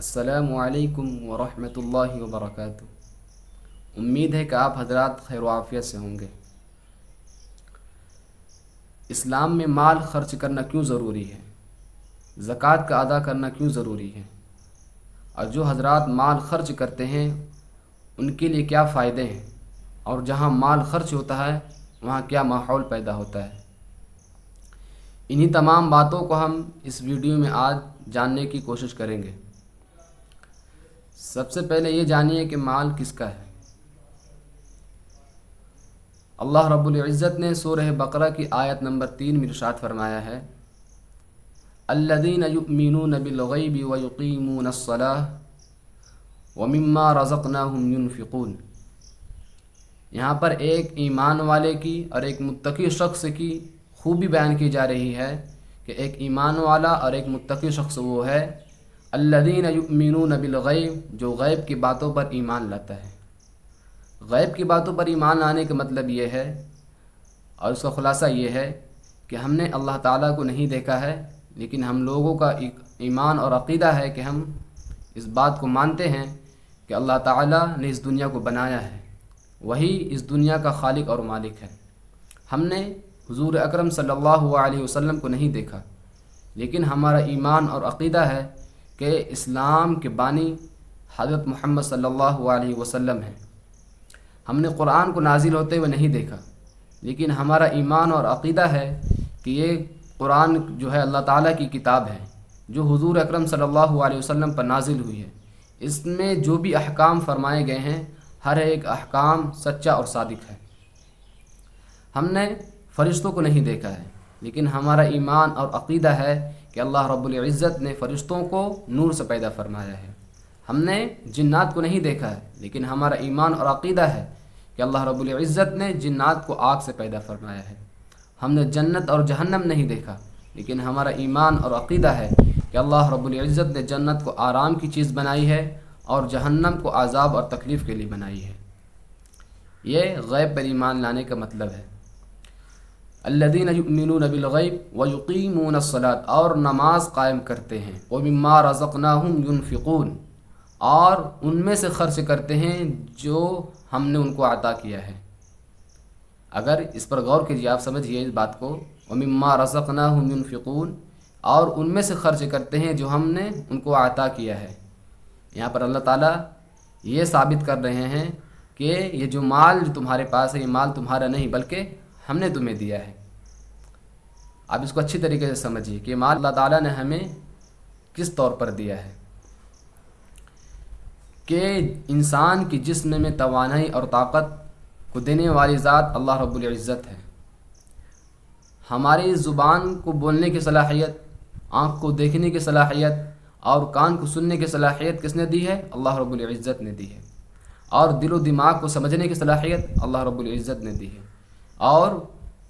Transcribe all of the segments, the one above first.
السلام علیکم ورحمۃ اللہ وبرکاتہ۔ امید ہے کہ آپ حضرات خیر و عافیت سے ہوں گے۔ اسلام میں مال خرچ کرنا کیوں ضروری ہے؟ زکوٰۃ کا ادا کرنا کیوں ضروری ہے؟ اور جو حضرات مال خرچ کرتے ہیں ان کے لیے کیا فائدے ہیں؟ اور جہاں مال خرچ ہوتا ہے وہاں کیا ماحول پیدا ہوتا ہے؟ انہی تمام باتوں کو ہم اس ویڈیو میں آج جاننے کی کوشش کریں گے۔ سب سے پہلے یہ جانیے کہ مال کس کا ہے۔ اللہ رب العزت نے سورہ بقرہ کی آیت نمبر 3 میں ارشاد فرمایا ہے، الذین یؤمنون بالغیب ویقیمون الصلاۃ ومما رزقناہم ینفقون۔ یہاں پر ایک ایمان والے کی اور ایک متقی شخص کی خوبی بیان کی جا رہی ہے کہ ایک ایمان والا اور ایک متقی شخص وہ ہے الذین یؤمنون بالغیب، جو غیب کی باتوں پر ایمان لاتا ہے۔ غیب کی باتوں پر ایمان لانے کا مطلب یہ ہے اور اس کا خلاصہ یہ ہے کہ ہم نے اللہ تعالیٰ کو نہیں دیکھا ہے، لیکن ہم لوگوں کا ایمان اور عقیدہ ہے کہ ہم اس بات کو مانتے ہیں کہ اللہ تعالیٰ نے اس دنیا کو بنایا ہے، وہی اس دنیا کا خالق اور مالک ہے۔ ہم نے حضور اکرم صلی اللہ علیہ وسلم کو نہیں دیکھا، لیکن ہمارا ایمان اور عقیدہ ہے کہ اسلام کے بانی حضرت محمد صلی اللہ علیہ وسلم ہیں۔ ہم نے قرآن کو نازل ہوتے ہوئے نہیں دیکھا، لیکن ہمارا ایمان اور عقیدہ ہے کہ یہ قرآن جو ہے اللہ تعالیٰ کی کتاب ہے جو حضور اکرم صلی اللہ علیہ وسلم پر نازل ہوئی ہے۔ اس میں جو بھی احکام فرمائے گئے ہیں ہر ایک احکام سچا اور صادق ہے۔ ہم نے فرشتوں کو نہیں دیکھا ہے، لیکن ہمارا ایمان اور عقیدہ ہے کہ اللہ رب العزت نے فرشتوں کو نور سے پیدا فرمایا ہے۔ ہم نے جنات کو نہیں دیکھا ہے، لیکن ہمارا ایمان اور عقیدہ ہے کہ اللہ رب العزت نے جنات کو آگ سے پیدا فرمایا ہے۔ ہم نے جنت اور جہنم نہیں دیکھا، لیکن ہمارا ایمان اور عقیدہ ہے کہ اللہ رب العزت نے جنت کو آرام کی چیز بنائی ہے اور جہنم کو عذاب اور تکلیف کے لیے بنائی ہے۔ یہ غیب پر ایمان لانے کا مطلب ہے۔ الذین یؤمنون بالغیب ویقیمون الصلاۃ، اور نماز قائم کرتے ہیں، ومما رزقناہم ینفقون، اور ان میں سے خرچ کرتے ہیں جو ہم نے ان کو عطا کیا ہے۔ اگر اس پر غور کیجیے، آپ سمجھیے اس بات کو، ومما رزقناہم ینفقون، اور ان میں سے خرچ کرتے ہیں جو ہم نے ان کو عطا کیا ہے۔ یہاں پر اللہ تعالیٰ یہ ثابت کر رہے ہیں کہ یہ جو مال جو تمہارے پاس ہے یہ مال تمہارا نہیں بلکہ ہم نے تمہیں دیا ہے۔ آپ اس کو اچھی طریقے سے سمجھیے کہ مال اللہ تعالیٰ نے ہمیں کس طور پر دیا ہے کہ انسان کی جسم میں توانائی اور طاقت کو دینے والی ذات اللہ رب العزت ہے۔ ہماری زبان کو بولنے کی صلاحیت، آنکھ کو دیکھنے کی صلاحیت اور کان کو سننے کی صلاحیت کس نے دی ہے؟ اللہ رب العزت نے دی ہے۔ اور دل و دماغ کو سمجھنے کی صلاحیت اللہ رب العزت نے دی ہے۔ اور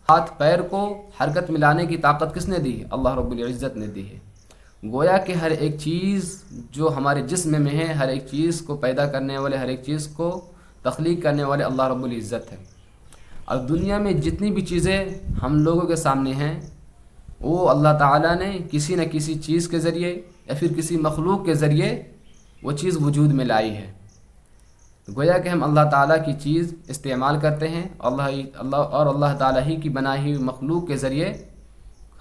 ہاتھ پیر کو حرکت میں لانے کی طاقت کس نے دی ہے؟ اللہ رب العزت نے دی ہے۔ گویا کہ ہر ایک چیز جو ہمارے جسم میں ہے، ہر ایک چیز کو پیدا کرنے والے، ہر ایک چیز کو تخلیق کرنے والے اللہ رب العزت ہے۔ اور دنیا میں جتنی بھی چیزیں ہم لوگوں کے سامنے ہیں وہ اللہ تعالیٰ نے کسی نہ کسی چیز کے ذریعے یا پھر کسی مخلوق کے ذریعے وہ چیز وجود میں لائی ہے۔ گویا کہ ہم اللہ تعالیٰ کی چیز استعمال کرتے ہیں، اللہ تعالیٰ ہی کی بنائی ہوئی مخلوق کے ذریعے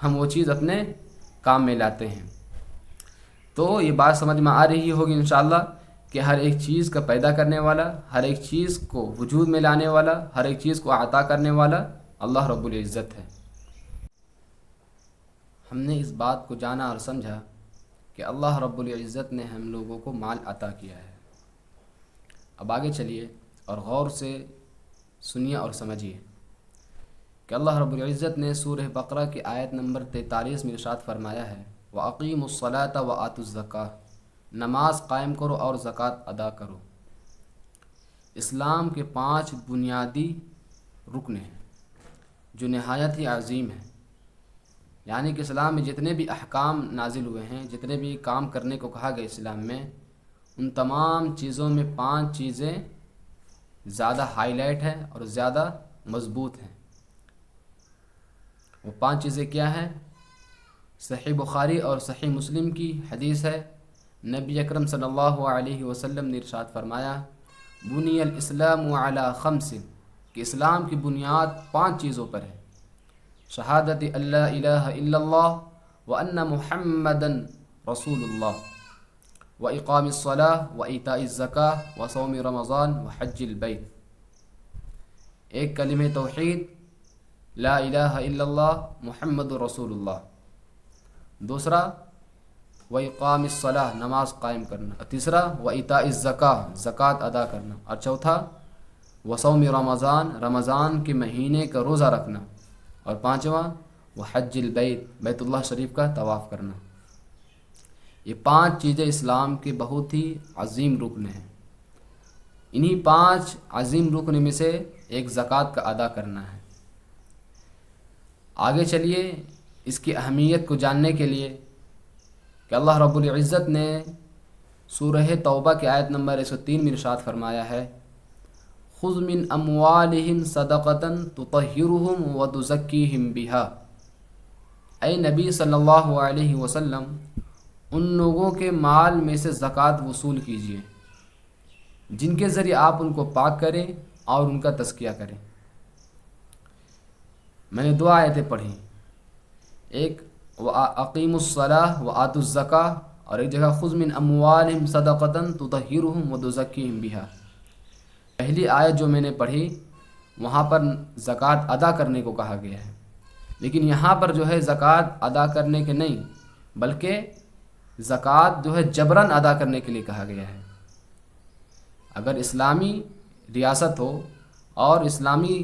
ہم وہ چیز اپنے کام میں لاتے ہیں۔ تو یہ بات سمجھ میں آ رہی ہوگی انشاءاللہ کہ ہر ایک چیز کا پیدا کرنے والا، ہر ایک چیز کو وجود میں لانے والا، ہر ایک چیز کو عطا کرنے والا اللہ رب العزت ہے۔ ہم نے اس بات کو جانا اور سمجھا کہ اللہ رب العزت نے ہم لوگوں کو مال عطا کیا ہے۔ اب آگے چلیے اور غور سے سنیے اور سمجھیے کہ اللہ رب العزت نے سورہ بقرہ کی آیت نمبر 43 میں ارشاد فرمایا ہے، وَأَقِيمُوا الصَّلَاةَ وَآتُوا الزَّكَاةَ، نماز قائم کرو اور زکوٰۃ ادا کرو۔ اسلام کے 5 بنیادی رکن ہیں جو نہایت ہی عظیم ہیں۔ یعنی کہ اسلام میں جتنے بھی احکام نازل ہوئے ہیں، جتنے بھی کام کرنے کو کہا گیا اسلام میں، ان تمام چیزوں میں 5 چیزیں زیادہ ہائی لائٹ ہیں اور زیادہ مضبوط ہیں۔ وہ 5 چیزیں کیا ہیں؟ صحیح بخاری اور صحیح مسلم کی حدیث ہے، نبی اکرم صلی اللہ علیہ وسلم نے ارشاد فرمایا بنی الاسلام علی خمس، کہ اسلام کی بنیاد 5 چیزوں پر ہے: شہادت اللہ الہ الا اللہ وان محمدا رسول اللہ واقام الصلاۃ وایتاء الزکاۃ وصوم رمضان وحج البیت۔ ایک کلمہ توحید لا الہ الا اللہ محمد رسول اللہ، دوسرا وإقام الصلاۃ نماز قائم کرنا، اور تیسرا وإیتاء الزکاۃ زکوٰۃ ادا کرنا، اور چوتھا وصوم رمضان رمضان کے مہینے کا روزہ رکھنا، اور پانچواں وحج البیت بیت اللہ شریف کا طواف کرنا۔ یہ 5 چیزیں اسلام کے بہت ہی عظیم رکن ہیں۔ انہی 5 عظیم رکن میں سے ایک زکوٰۃ کا ادا کرنا ہے۔ آگے چلیے اس کی اہمیت کو جاننے کے لیے کہ اللہ رب العزت نے سورہ توبہ کی آیت نمبر 103 میں ارشاد فرمایا ہے خذ من اموالہم صدقۃ تطہرہم وتزکیہم بہا۔ اے نبی صلی اللہ علیہ وسلم، ان لوگوں کے مال میں سے زکوٰۃ وصول کیجیے جن کے ذریعے آپ ان کو پاک کریں اور ان کا تزکیہ کریں۔ میں نے 2 آیتیں پڑھی، ایک وَأَقِیمُوا الصَّلَاةَ وَآتُوا الزَّکَاةَ، اور ایک جگہ خُذْ مِنْ أَمْوَالِهِمْ صَدَقَةً تُطَہِّرُهُمْ وَتُزَکِّیہِم بِہَا۔ پہلی آیت جو میں نے پڑھی وہاں پر زکوٰۃ ادا کرنے کو کہا گیا ہے، لیکن یہاں پر جو ہے زکوٰۃ ادا کرنے کے نہیں بلکہ زکوٰۃ جو ہے جبراً ادا کرنے کے لیے کہا گیا ہے۔ اگر اسلامی ریاست ہو اور اسلامی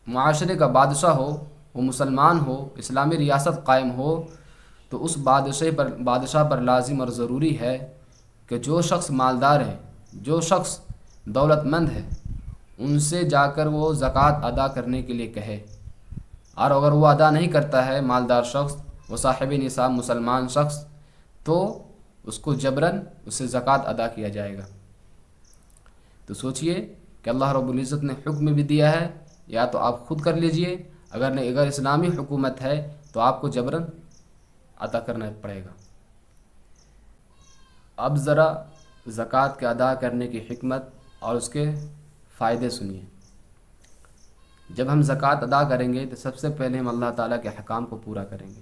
معاشرے کا بادشاہ ہو، وہ مسلمان ہو، اسلامی ریاست قائم ہو، تو اس بادشاہ پر لازم اور ضروری ہے کہ جو شخص مالدار ہے، جو شخص دولت مند ہے، ان سے جا کر وہ زکوٰۃ ادا کرنے کے لیے کہے، اور اگر وہ ادا نہیں کرتا ہے مالدار شخص، وہ صاحب نصاب مسلمان شخص، تو اس کو جبراً اس سے زکوٰۃ ادا کیا جائے گا۔ تو سوچئے کہ اللہ رب العزت نے حکم بھی دیا ہے، یا تو آپ خود کر لیجئے، اگر اسلامی حکومت ہے تو آپ کو جبراً ادا کرنا پڑے گا۔ اب ذرا زکوٰۃ کے ادا کرنے کی حکمت اور اس کے فائدے سنیے۔ جب ہم زکوٰۃ ادا کریں گے تو سب سے پہلے ہم اللہ تعالیٰ کے احکام کو پورا کریں گے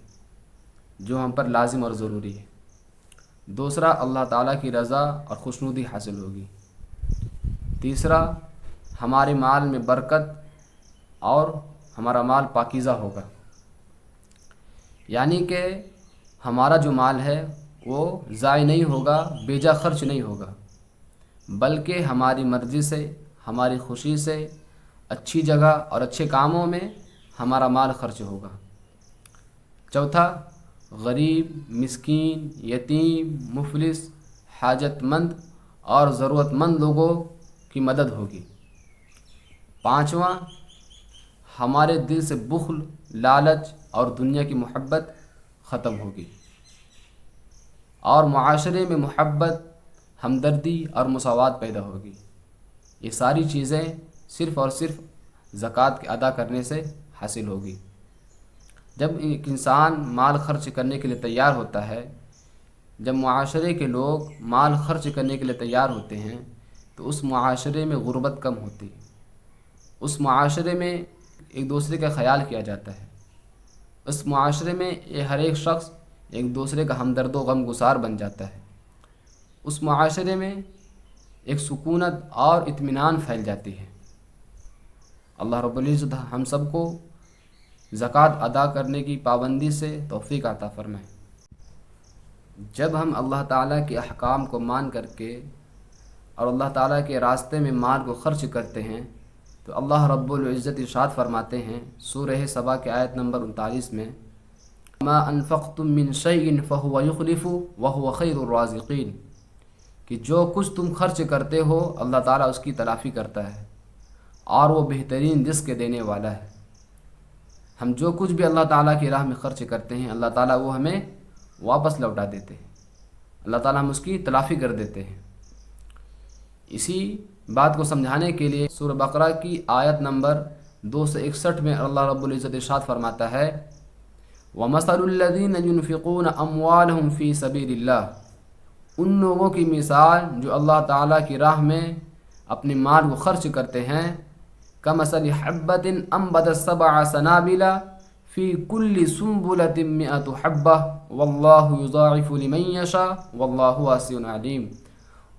جو ہم پر لازم اور ضروری ہے۔ دوسرا، اللہ تعالیٰ کی رضا اور خوشنودی حاصل ہوگی۔ تیسرا، ہمارے مال میں برکت اور ہمارا مال پاکیزہ ہوگا، یعنی کہ ہمارا جو مال ہے وہ ضائع نہیں ہوگا، بے جا خرچ نہیں ہوگا، بلکہ ہماری مرضی سے، ہماری خوشی سے، اچھی جگہ اور اچھے کاموں میں ہمارا مال خرچ ہوگا۔ چوتھا، غریب، مسکین، یتیم، مفلس، حاجت مند اور ضرورت مند لوگوں کی مدد ہوگی۔ پانچواں، ہمارے دل سے بخل، لالچ اور دنیا کی محبت ختم ہوگی، اور معاشرے میں محبت، ہمدردی اور مساوات پیدا ہوگی۔ یہ ساری چیزیں صرف اور صرف زکوٰۃ کے ادا کرنے سے حاصل ہوگی۔ جب ایک انسان مال خرچ کرنے کے لیے تیار ہوتا ہے، جب معاشرے کے لوگ مال خرچ کرنے کے لیے تیار ہوتے ہیں، تو اس معاشرے میں غربت کم ہوتی ہے، اس معاشرے میں ایک دوسرے کا خیال کیا جاتا ہے، اس معاشرے میں ہر ایک شخص ایک دوسرے کا ہمدرد و غم گسار بن جاتا ہے، اس معاشرے میں ایک سکونت اور اطمینان پھیل جاتی ہے۔ اللہ رب العزت ہم سب کو زکوٰۃ ادا کرنے کی پابندی سے توفیق عطا فرمائے۔ جب ہم اللہ تعالیٰ کے احکام کو مان کر کے اور اللہ تعالیٰ کے راستے میں مال کو خرچ کرتے ہیں، تو اللہ رب العزت ارشاد فرماتے ہیں سورہ سبا کی آیت نمبر 39 میں ما انفقتم من شیء فهو یخلفہ وهو خیر الرازقین، کہ جو کچھ تم خرچ کرتے ہو اللہ تعالیٰ اس کی تلافی کرتا ہے اور وہ بہترین رزق دینے والا ہے۔ ہم جو کچھ بھی اللہ تعالیٰ کی راہ میں خرچ کرتے ہیں اللہ تعالیٰ وہ ہمیں واپس لوٹا دیتے ہیں، اللہ تعالیٰ ہم اس کی تلافی کر دیتے ہیں۔ اسی بات کو سمجھانے کے لیے سورہ بقرہ کی آیت نمبر 261 میں اللہ رب العزت ارشاد فرماتا ہے وَمَثَلُ الَّذِينَ يُنْفِقُونَ أَمْوَالَهُمْ فِي سَبِيلِ اللَّهِ ان لوگوں کی مثال جو اللہ تعالیٰ کی راہ میں اپنے مال کو خرچ کرتے ہیں، کمثل حبۃ انبتت سبع سنابل فی کل سنبلۃ مئۃ حبہ واللہ یضاعف لمن یشاء واللہ واسع علیم،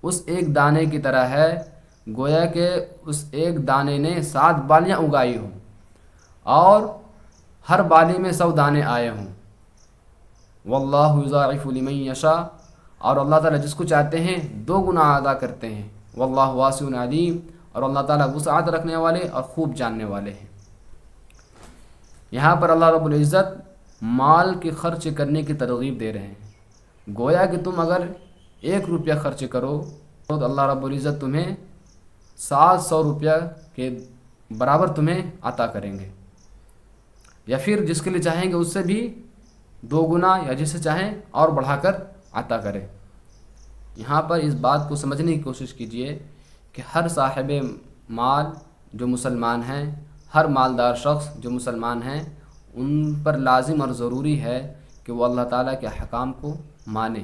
اس ایک دانے کی طرح ہے گویا کہ اس ایک دانے نے 7 بالیاں اگائی ہوں اور ہر بالی میں 100 دانے آئے ہوں۔ واللہ یضاعف لمن یشاء، اور اللہ تعالیٰ جس کو چاہتے ہیں 2 گنا ادا کرتے ہیں۔ واللہ واسع علیم، اور اللہ تعالیٰ وسعت رکھنے والے اور خوب جاننے والے ہیں۔ یہاں پر اللہ رب العزت مال کے خرچ کرنے کی ترغیب دے رہے ہیں، گویا کہ تم اگر 1 روپیہ خرچ کرو تو اللہ رب العزت تمہیں 700 روپیہ کے برابر تمہیں عطا کریں گے، یا پھر جس کے لیے چاہیں گے اس سے بھی 2 گنا، یا جسے چاہیں اور بڑھا کر عطا کرے۔ یہاں پر اس بات کو سمجھنے کی کوشش کیجئے کہ ہر صاحب مال جو مسلمان ہیں، ہر مالدار شخص جو مسلمان ہیں، ان پر لازم اور ضروری ہے کہ وہ اللہ تعالیٰ کے احکام کو مانے۔